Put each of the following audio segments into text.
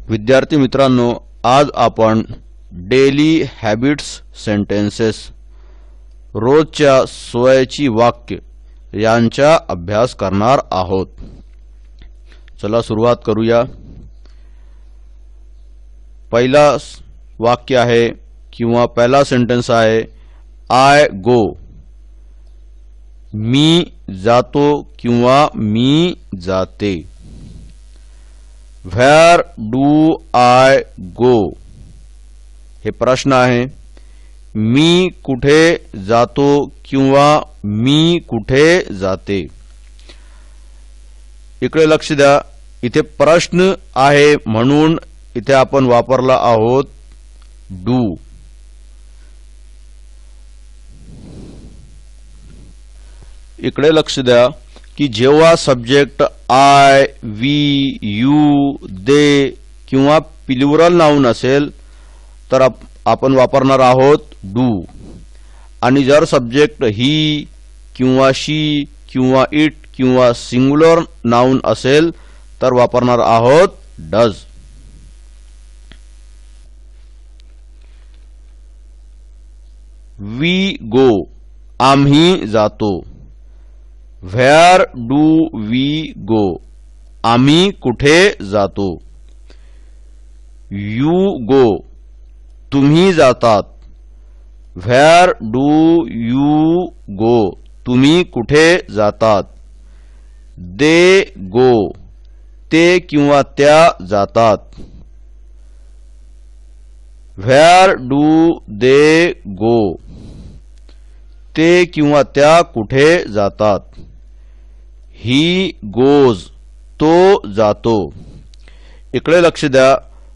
विद्यार्थी मित्रांनो, आज आपण डेली हॅबिट्स सेंटेन्सेस रोजच्या सवयीची वाक्य यांचा अभ्यास करणार आहोत। चला सुरुवात करूया। पहिला वाक्य आहे किंवा पहिला सेंटेन्स आहे आय गो, मी जातो किंवा मी जाते। व्हेअर डू आय गो हे प्रश्न आहे। मी कुठे जातो किंवा मी कुठे जाते। इकडे लक्ष द्या, इथे प्रश्न आहे म्हणून इथे आपण वापरला आहोत डू। इकडे लक्ष द्या की जेव्हा सब्जेक्ट आय, वी, यू, दे किंवा प्लुरल नाउन असेल तर आपण वापरणार आहोत डू, आणि जर सब्जेक्ट ही किंवा शी किंवा इट किंवा सिंग्युलर नाउन असेल तर वापरणार आहोत डज। वी गो आम्ही जातो। व्हेअर डू वी गो आम्ही कुठे जातो। यू गो तुम्ही जातात। व्हेअर डू यू गो तुम्ही कुठे जातात। दे गो ते किंवा त्या जातात। व्हेअर डू दे गो ते किंवा त्या कुठे जातात। ही गोज तो जातो। इकडे लक्ष द्या,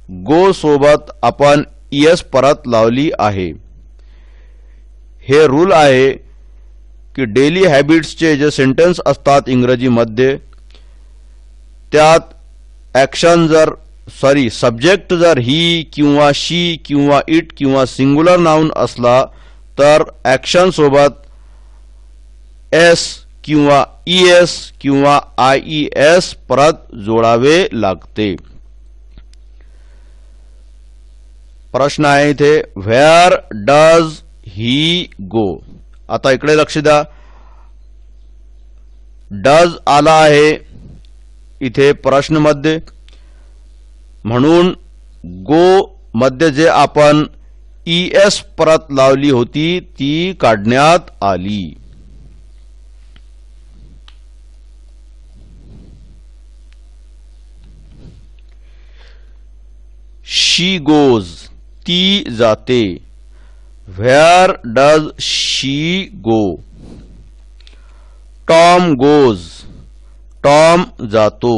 गो सोबत आपण एस परत लावली आहे। हे रूल आहे की डेली हॅबिट्सचे जे सेंटेन्स असतात इंग्रजीमध्ये त्यात ॲक्शन सब्जेक्ट जर ही किंवा शी किंवा इट किंवा सिंग्युलर नाउन असला तर ॲक्शन सोबत एस किंवा ईएस किंवा आयईएस परत जोडावे लागते। प्रश्न आहे इथे व्हेअर डज ही गो। आता इकडे लक्ष द्या, डज आला आहे इथे प्रश्नमध्ये, म्हणून गो मध्ये जे आपण ईएस परत लावली होती ती काढण्यात आली। शी गोज ती जाते। Where does she go. Tom goes Tom जातो।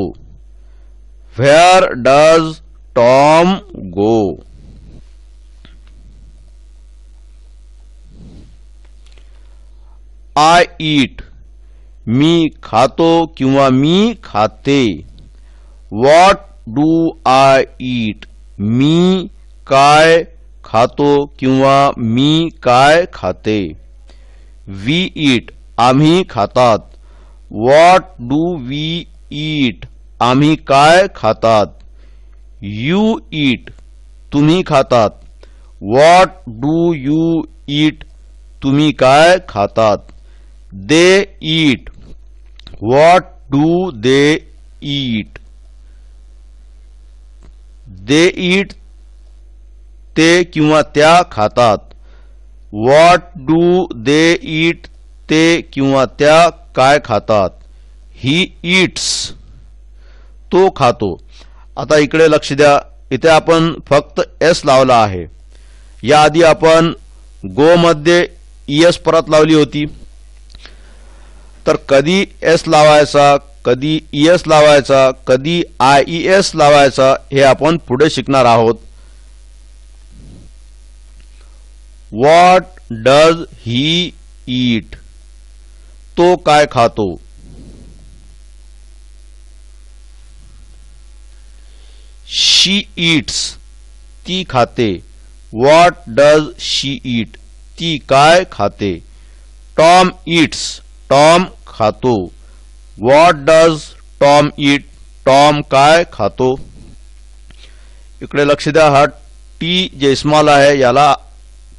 Where does Tom go. I eat मी खातो किंवा मी खाते। व्हॉट डू आय ईट मी काय खातो किंवा मी काय खाते। वी ईट आम्ही खातात। व्हॉट डू वी ईट आम्ही काय खातात। यू ईट तुम्ही खातात। व्हॉट डू यू ईट तुम्ही काय खातात। दे ईट व्हॉट डू दे ईट दे ईट ते किंवा त्या खातात। व्हॉट डू दे ईट ते किंवा त्या काय खातात। ही ईट्स तो खातो। आता इकडे लक्ष द्या, इथे आपण फक्त एस लावला आहे। याआधी आपण गो मध्ये ईएस परत लावली होती, तर कधी एस लावायचा कधी ईएस लावायचा कधी आयईएस लावायचा हे आपण पुढे शिकणार आहोत। व्हॉट डज ही ईट तो काय खातो। शी ईट्स ती खाते। व्हॉट डज शी ईट ती काय खाते। टॉम ईट्स टॉम खातो। What does Tom eat Tom काय खातो। इकडे लक्ष द्या, हा टी जे स्मॉल आहे याला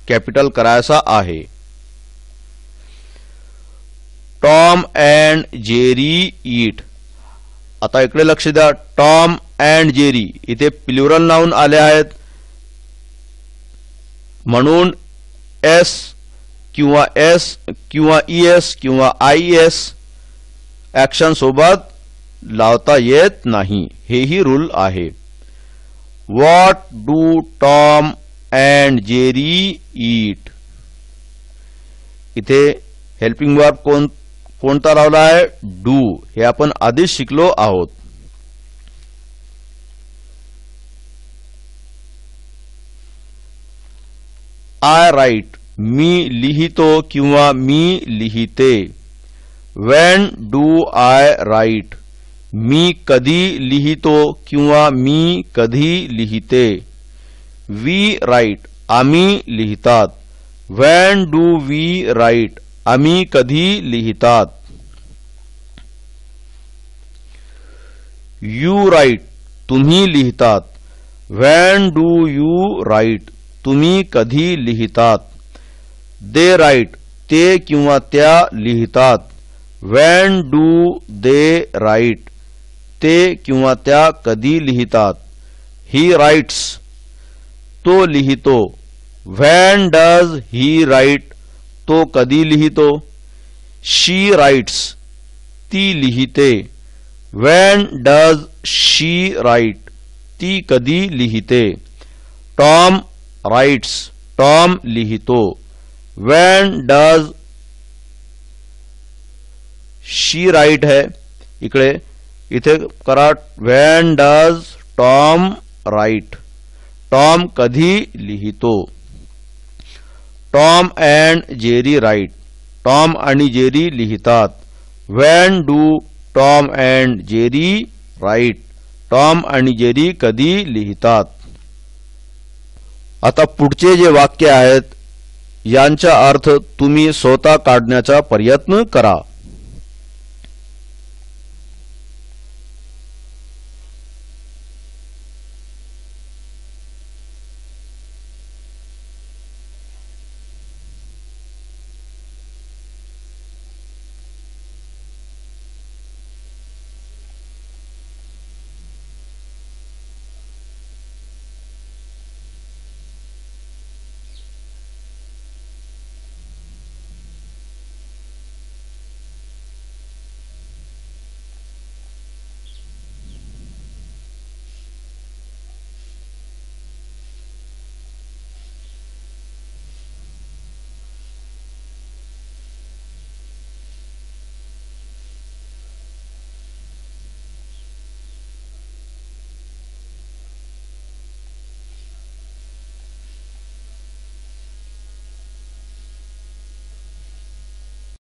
कॅपिटल करायचा आहे. टॉम अँड जेरी ईट. आता इकडे लक्ष द्या, टॉम अँड जेरी इथे प्लुरल नाउन आले आहेत, म्हणून एस किंवा एस किंवा ईएस किंवा आयएस ऍक्शन सोबत लावता येत नाही, हेही रूल आहे. What do Tom and Jerry eat. इथे हेल्पिंग वर्ब कोणता लावला आहे? डू. हे आपण आधीच शिकलो आहोत. I write. मी लिहितो किंवा मी लिहिते. When do I write. मी कधी लिहितो किंवा मी कधी लिहिते. We write. आम्ही लिहितात. When do we write. आम्ही कधी लिहितात. You write. तुम्ही लिहितात. When do you write. तुम्ही कधी लिहितात. They write. ते किंवा त्या लिहितात. When do they write. ते किंवा त्या कधी लिहितात. He writes. तो लिहितो. When does he write. तो कधी लिहितो. She writes. ती लिहिते. When does she right. ती कधी लिहिते. Tom writes. टॉम लिहितो. व्हेन डज शी राईट है. इथे करा, when does Tom write. Tom कधी लिहितो. Tom and Jerry write. Tom आणि जेरी लिहितात. When do Tom and Jerry write. Tom आणि जेरी कधी लिहितात. आता पुढचे जे वाक्य आहेत यांचा अर्थ तुम्ही स्वतः काढण्याचा प्रयत्न करा.